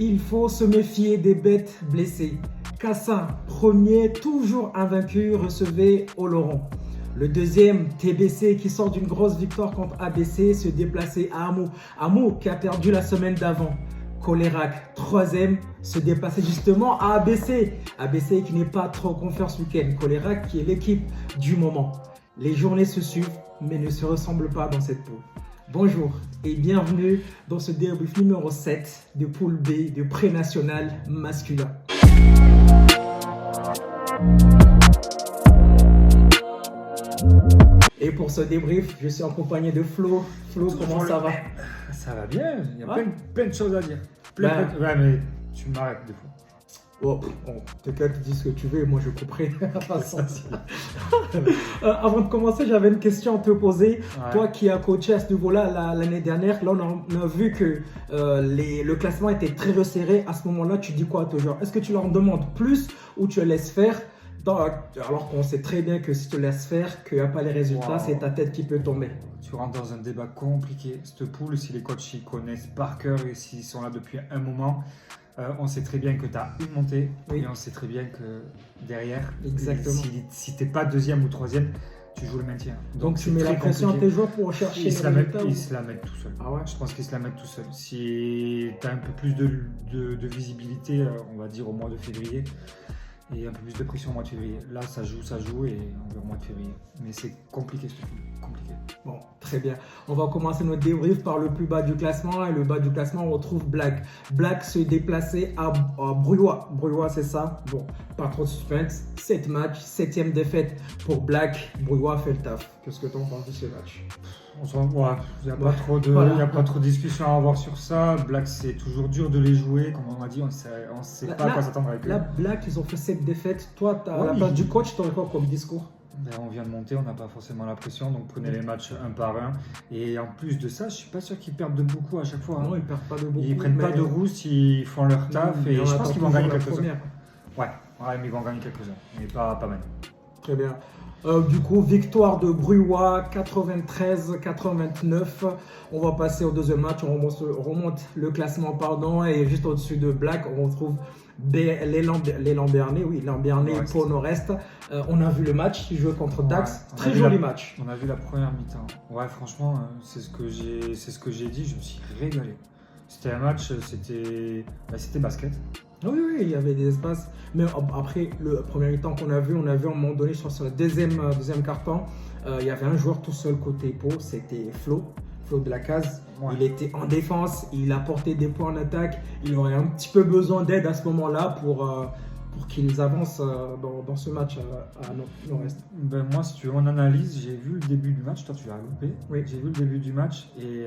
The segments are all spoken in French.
Il faut se méfier des bêtes blessées. Cassin, premier, toujours invaincu, recevait Oloron. Le deuxième, TBC, qui sort d'une grosse victoire contre ABC, se déplaçait à Hamou. Hamou qui a perdu la semaine d'avant. Colérac, troisième, se déplaçait justement à ABC. ABC qui n'est pas trop confiant ce week-end. Colérac qui est l'équipe du moment. Les journées se suivent, mais ne se ressemblent pas dans cette poule. Bonjour et bienvenue dans ce débrief numéro 7 de poule B de pré-national masculin. Et pour ce débrief, je suis en compagnie de Flo. Flo, comment ça va? Ça va bien, il y a Ouais. plein de choses à dire. Ouais, mais tu m'arrêtes des fois. Oh, t'inquiète, dis ce que tu veux, moi je couperai. Avant de commencer, j'avais une question à te poser. Ouais. Toi qui as coaché à ce niveau-là l'année dernière, là on a vu que le classement était très resserré. À ce moment-là, tu dis quoi à tes joueurs? Est-ce que tu leur demandes plus ou tu les laisses faire alors qu'on sait très bien que si tu laisses faire, qu'il n'y a pas les résultats, Wow. c'est ta tête qui peut tomber. Tu rentres dans un débat compliqué. Cette poule, si les coachs ils connaissent par cœur et s'ils sont là depuis un moment, on sait très bien que tu as une montée Oui. et on sait très bien que derrière, Exactement. si tu n'es pas deuxième ou troisième, tu joues le maintien. Donc tu c'est mets la très pression à compliqué. tes joueurs pour chercher Ils les se la mettent résultats. tout seuls. Ah ouais? Je pense qu'ils se la mettent tout seuls. Si tu as un peu plus de visibilité, on va dire au mois de février, et un peu plus de pression au mois de février. Là, ça joue et on va au mois de février. Mais c'est compliqué, compliqué. Bon, très bien. On va commencer notre débrief par le plus bas du classement. Et le bas du classement, on retrouve Black. Black se déplaçait à Bruyois. Bruyois, c'est ça? Bon, pas trop de suspense. 7 matchs, 7e défaite pour Black. Bruyois fait le taf. Qu'est-ce que tu en penses de ce match? Il n'y a pas trop de, Voilà. y a pas trop de discussion à avoir sur ça. Black, c'est toujours dur de les jouer. Comme on m'a dit, on ne sait pas à quoi s'attendre avec eux. Là, Black, ils ont fait 7 défaites. Toi, à la Oui. place du coach, tu aurais quoi comme discours? Ben, on vient de monter, on n'a pas forcément la pression, donc prenez les matchs un par un. Et en plus de ça, je suis pas sûr qu'ils perdent de beaucoup à chaque fois. Non, ils perdent pas de beaucoup. Ils prennent pas de rousse, ils font leur taf et je pense qu'ils vont gagner quelques-uns. Ouais, mais ils vont gagner quelques-uns, mais pas mal. Très bien. Du coup, victoire de Bruyois, 93-89. On va passer au deuxième match. On remonte le classement, et juste au-dessus de Black, on retrouve les Lambernais. Oui, Lambernais, Ouais, Pau Nord-Est. On a vu le match. Ils jouaient contre Dax. Ouais, Très joli match. On a vu la première mi-temps. Ouais, franchement, c'est ce que j'ai dit. Je me suis régalé. C'était un match, c'était basket. Oui, il y avait des espaces. Mais après, le premier mi-temps qu'on a vu à un moment donné, je crois sur le deuxième carton, il y avait un joueur tout seul côté Pau, c'était Flo de la case. Ouais. Il était en défense, il apportait des points en attaque. Il aurait un petit peu besoin d'aide à ce moment-là pour qu'ils avancent dans ce match à Nord-Est. Ben moi, si tu veux mon analyse, j'ai vu le début du match. Toi, tu l'as loupé. Oui. J'ai vu le début du match et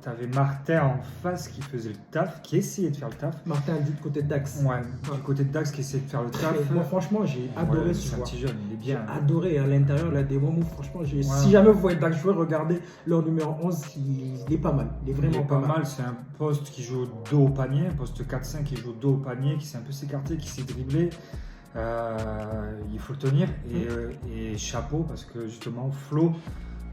tu avais Martin en face qui faisait le taf, qui essayait de faire le taf. Martin du côté de Dax. Ouais, du côté de Dax qui essayait de faire le taf. Moi, franchement, j'ai adoré Ouais, ce c'est un joueur. petit jeune, il est bien. J'ai adoré à l'intérieur, il a des bons moves. Franchement, Ouais. si jamais vous voyez Dax jouer, regardez leur numéro 11, il est pas mal. Il est Il vraiment est pas pas mal. mal, c'est un poste qui joue au dos au panier, un poste 4-5 qui joue au dos au panier, qui sait un peu s'écarter, qui sait dribbler. Il faut le tenir et chapeau parce que justement Flo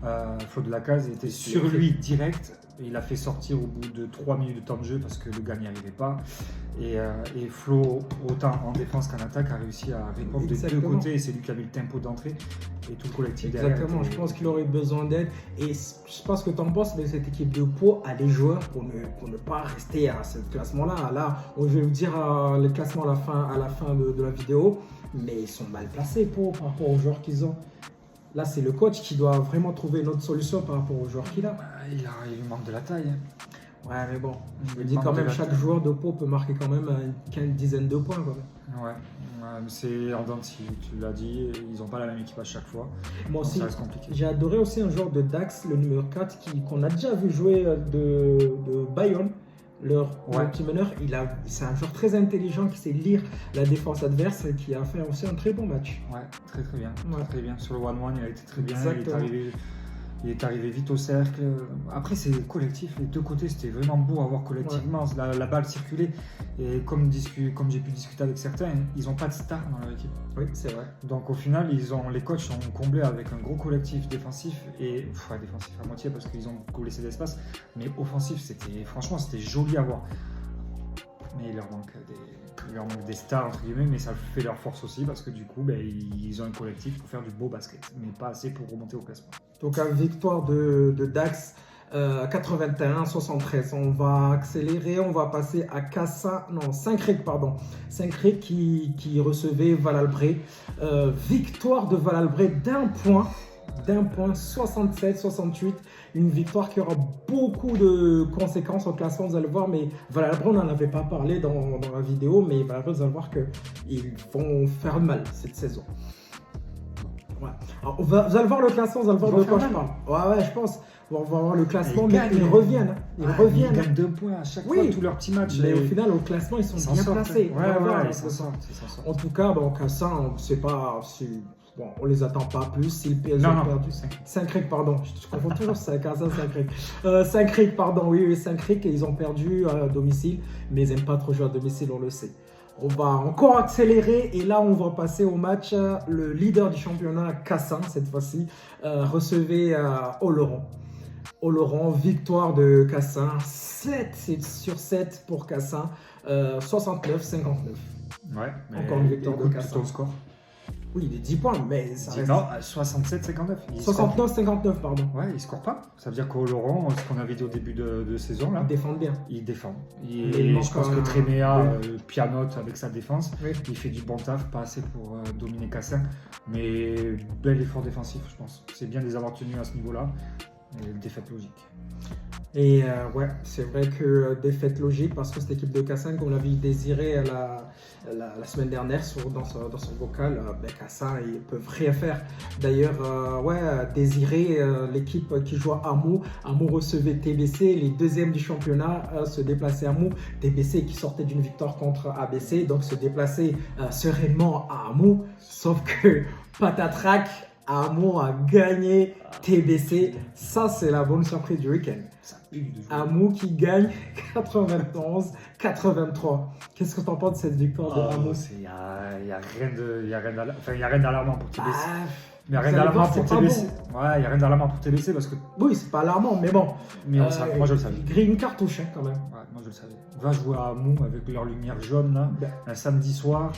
de la case était sur lui direct. Il a fait sortir au bout de 3 minutes de temps de jeu parce que le gars n'y arrivait pas. Et Flo, autant en défense qu'en attaque, a réussi à répondre des deux Exactement. côtés. Et c'est lui qui avait le tempo d'entrée et tout le collectif derrière. Exactement, je pense qu'il aurait besoin d'aide. Et je pense que tu en penses de cette équipe de Pau à des joueurs pour ne pas rester à ce classement-là. Là, je vais vous dire le classement à la fin de la vidéo, mais ils sont mal placés Pau par rapport aux joueurs qu'ils ont. Là, c'est le coach qui doit vraiment trouver une autre solution par rapport aux joueurs qu'il a. Il lui manque de la taille. Ouais, mais bon, je me Il dis manque quand de même, la chaque taille. joueur de Pau peut marquer quand même une dizaine de points. Quand même. Ouais, mais c'est en dents de scie, tu l'as dit, ils n'ont pas la même équipe à chaque fois. Moi Donc aussi, ça reste compliqué. j'ai adoré aussi un joueur de Dax, le numéro 4, qu'on a déjà vu jouer de Bayonne. Leur petit meneur, c'est un joueur très intelligent qui sait lire la défense adverse et qui a fait aussi un très bon match. Ouais, très bien. Ouais. Très bien. Sur le 1-1, il a été très bien. Exactement. Il est arrivé vite au cercle. Après, c'est collectif. Les deux côtés, c'était vraiment beau à voir collectivement. La balle circulait. Et comme j'ai pu discuter avec certains, ils n'ont pas de star dans leur équipe. Oui, c'est vrai. Donc au final, les coachs sont comblés avec un gros collectif défensif. Et défensif à moitié parce qu'ils ont beaucoup laissé d'espace. Mais offensif, franchement, c'était joli à voir. Mais il leur manque des stars, entre guillemets, mais ça fait leur force aussi parce que du coup, ils ont un collectif pour faire du beau basket, mais pas assez pour remonter au classement. Donc, victoire de Dax, 81-73. On va accélérer, on va passer à Saint-Cricq, pardon. Saint-Cricq qui recevait Valalbret. Victoire de Valalbret d'un point, 67-68. Une victoire qui aura beaucoup de conséquences au classement, vous allez voir, mais Valalbret, on n'en avait pas parlé dans la vidéo, mais Valalbret, vous allez voir qu'ils vont faire mal cette saison. Ouais. Alors, vous allez voir le classement, vous allez voir de quoi je parle. Ouais, je pense. On va voir le classement, mais ils reviennent. Ils gagnent 2 points à chaque fois, tous leurs petits matchs. Mais au final, au classement, ils sont bien placés. Ils s'en sortent. En tout cas, Cassin, c'est pas... Bon, on les attend pas plus. Si le PSG a perdu. Saint-Cricq, pardon. Je confonds toujours Cassin, Saint-Cricq. Saint-Cricq, pardon. Oui, Saint-Cricq, ils ont perdu à domicile, mais ils n'aiment pas trop jouer à domicile, on le sait. On va encore accélérer et là on va passer au match. Le leader du championnat, Cassin, cette fois-ci, recevait Oloron. Oloron, victoire de Cassin, 7/7 pour Cassin, 69-59. Ouais, encore une victoire de Cassin. Ton score? Oui, il est 10 points, mais ça reste... Non, 67-59. 69-59, pardon. Ouais, ils ne scorent pas. Ça veut dire qu'Oloron, ce qu'on avait dit au début de saison, là, ils défendent bien. Ils défendent. Je pense que Tréméa pianote avec sa défense. Oui. Il fait du bon taf, pas assez pour dominer Cassin. Mais bel effort défensif, je pense. C'est bien de les avoir tenus à ce niveau-là. Et défaite logique. Et c'est vrai que défaite logique parce que cette équipe de Cassin, comme l'avait désiré la semaine dernière dans son vocal, Cassin, ils ne peuvent rien faire. D'ailleurs, Désiré, l'équipe qui joue à Hamou, Hamou recevait TBC, les deuxièmes du championnat se déplaçaient à Hamou. TBC qui sortait d'une victoire contre ABC, donc se déplaçait sereinement à Hamou. Sauf que patatrac, Hamou a gagné TBC. Ça, c'est la bonne surprise du week-end. Hamou qui gagne 91-83. Qu'est-ce que tu en penses de cette victoire de Hamou? Il n'y a rien d'alarmant pour TBC. Il n'y a rien d'alarmant pour TBC. Ouais, il n'y a rien d'alarmant pour TBC parce que... Oui, c'est pas alarmant, mais bon. Mais moi, je le savais. Grille une cartouche, quand même. Ouais, moi, je le savais. Va jouer à Hamou avec leur lumière jaune, là, un samedi soir.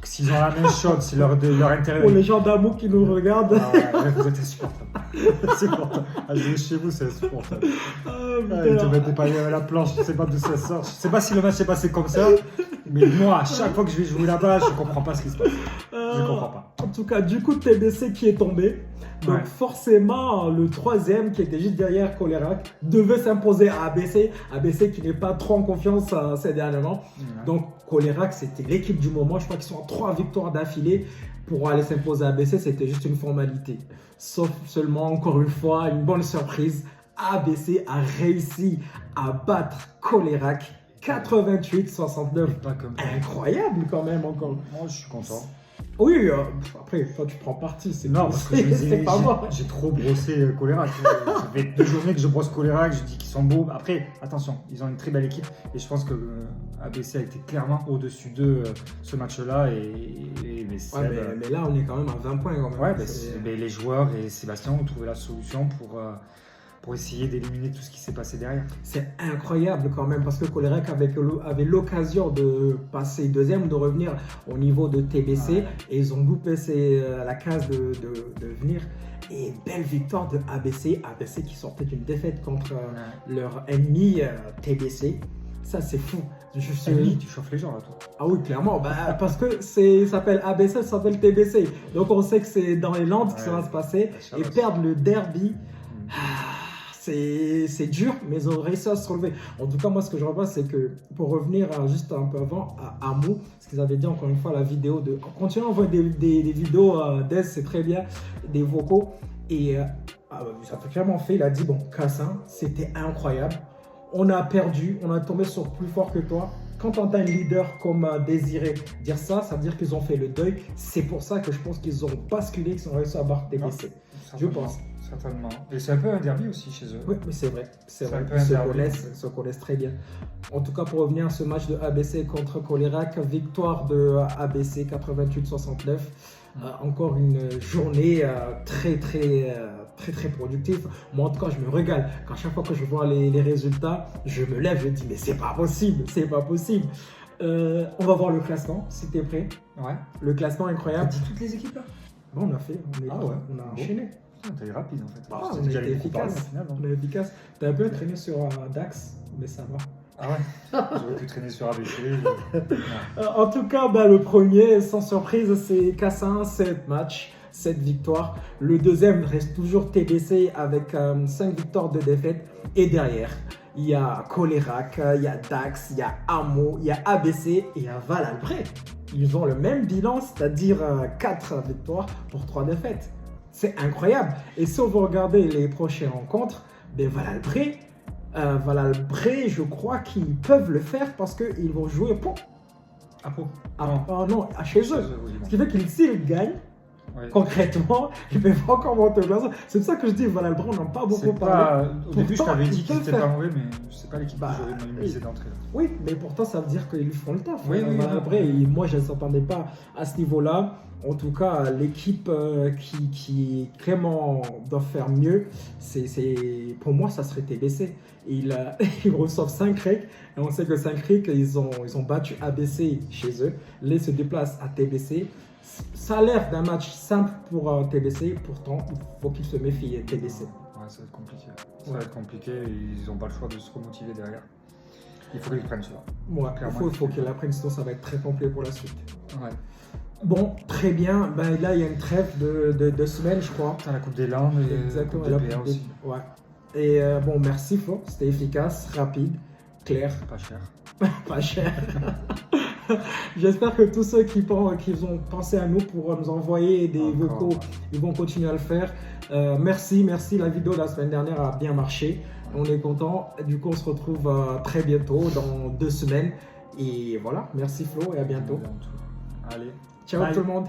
S'ils ont la main chaude, c'est leur intérêt. Pour les gens d'Hamou qui nous regardent. Vous êtes insupportables. À jouer chez vous, c'est insupportable. Ils te mettent des paillettes à la planche, je ne sais pas d'où ça sort. Je ne sais pas si le match s'est passé comme ça. Mais moi, à chaque fois que je vais jouer là-bas, je ne comprends pas ce qui se passe. Je ne comprends pas. En tout cas, du coup, TBC qui est tombé. Donc forcément, le troisième qui était juste derrière Colérac devait s'imposer à ABC. ABC qui n'est pas trop en confiance ces derniers temps. Donc Colérac, c'était l'équipe du moment. Je crois qu'ils sont à 3 victoires d'affilée. Pour aller s'imposer à ABC, c'était juste une formalité. Sauf seulement, encore une fois, une bonne surprise. ABC a réussi à battre Colérac 88-69. Incroyable quand même encore. Moi, je suis content. Oui, après, toi tu prends parti. Parce que j'ai trop brossé Colérac. Ça fait 2 journées que je brosse Colérac, je dis qu'ils sont beaux. Après, attention, ils ont une très belle équipe et je pense que ABC a été clairement au-dessus d'eux ce match-là. Mais là, on est quand même à 20 points quand même. Mais les joueurs et Sébastien ont trouvé la solution pour essayer d'éliminer tout ce qui s'est passé derrière. C'est incroyable quand même parce que Colérac avait l'occasion de passer deuxième, de revenir au niveau de TBC et ils ont loupé la case de venir. Et belle victoire de ABC qui sortait d'une défaite contre leur ennemi TBC. Ça, c'est fou. Tu chauffes les gens là, toi. Ah oui, clairement. Parce que ça s'appelle ABC, ça s'appelle TBC. Donc on sait que c'est dans les Landes que ça va se passer. Et perdre le derby... C'est dur, mais ils ont réussi à se relever. En tout cas, moi, ce que je revois, c'est que pour revenir juste un peu avant à Hamou, ce qu'ils avaient dit encore une fois, la vidéo de. Continuez à envoyer des vidéos d'Ez, c'est très bien, des vocaux. Et ça fait clairement fait. Il a dit bon, Cassin, c'était incroyable. On a perdu, on a tombé sur plus fort que toi. Quand on a un leader comme Désiré dire ça, ça veut dire qu'ils ont fait le deuil. C'est pour ça que je pense qu'ils ont basculé, qu'ils ont réussi à battre TBC. Je pense. Certainement. Et c'est un peu un derby aussi chez eux. Oui, mais c'est vrai. C'est vrai. un peu Ils un se derby. connaissent, se connaissent très bien. En tout cas, pour revenir à ce match de ABC contre Colérac, victoire de ABC 88-69. Encore une journée très productive. Moi, en tout cas, je me régale. Quand chaque fois que je vois les résultats, je me lève, je me dis, mais c'est pas possible, c'est pas possible. On va voir le classement, si t'es prêt. Ouais. Le classement T'as incroyable. dit toutes les équipes là? Bon, on a Bon. enchaîné. Putain, t'as eu rapide en fait. Ah, C'était on déjà était beaucoup parlé, efficace. au final, non On est efficace. T'as un peu traîné sur Dax, mais ça va. Ah ouais. J'aurais pu traîner sur ABC. Non. En tout cas, le premier, sans surprise, c'est Cassin, 7 matchs, 7 victoires. Le deuxième reste toujours TBC avec 5 victoires, 2 défaites. Et derrière, il y a Colérac, il y a Dax, il y a Amo, il y a ABC et il y a Val-Albré. Ils ont le même bilan, c'est-à-dire 4 victoires pour 3 défaites. C'est incroyable. Et si on veut regarder les prochaines rencontres, Val-Albré, je crois qu'ils peuvent le faire parce qu'ils vont jouer À Pau. chez eux. Oui, Ce qui fait qu'ils, s'ils gagnent, ouais. concrètement, ils peuvent encore monter au classement. C'est pour ça que je dis Val-Albré, on n'a pas beaucoup parlé. Au début, je Pourtant, t'avais dit ils qu'ils peuvent étaient pas faire. mauvais, mais c'est pas l'équipe que j'aurais misé d'entrée. Oui, mais pourtant, ça veut dire qu'ils font le taf. Oui, Val-Albré, et moi, je ne s'entendais pas à ce niveau-là. En tout cas, l'équipe qui vraiment doit faire mieux, pour moi, ça serait TBC. Ils reçoivent Saint-Cricq et on sait que Saint-Cricq, ils ont battu ABC chez eux. Là, ils se déplacent à TBC. Ça a l'air d'un match simple pour TBC, pourtant, il faut qu'ils se méfient TBC. Ouais, ça va être compliqué. Ça va être compliqué et ils n'ont pas le choix de se remotiver derrière. Il faut qu'ils prennent cela. Ouais, il faut qu'ils l'apprennent, sinon ça va être très complet pour la suite. Ouais. Bon, très bien. Là, il y a une trêve de 2 semaines, je crois. T'as la Coupe des Landes et Exactement, la Coupe DPA aussi. Ouais. Et merci Flo, c'était efficace, rapide, clair, Pas cher. pas cher. J'espère que tous ceux qui ont pensé à nous pour nous envoyer des vocaux, ils vont continuer à le faire. Merci. La vidéo de la semaine dernière a bien marché. On est content. Du coup, on se retrouve très bientôt, dans 2 semaines. Et voilà, merci Flo et à bientôt. Allez. Ciao Bye. tout le monde.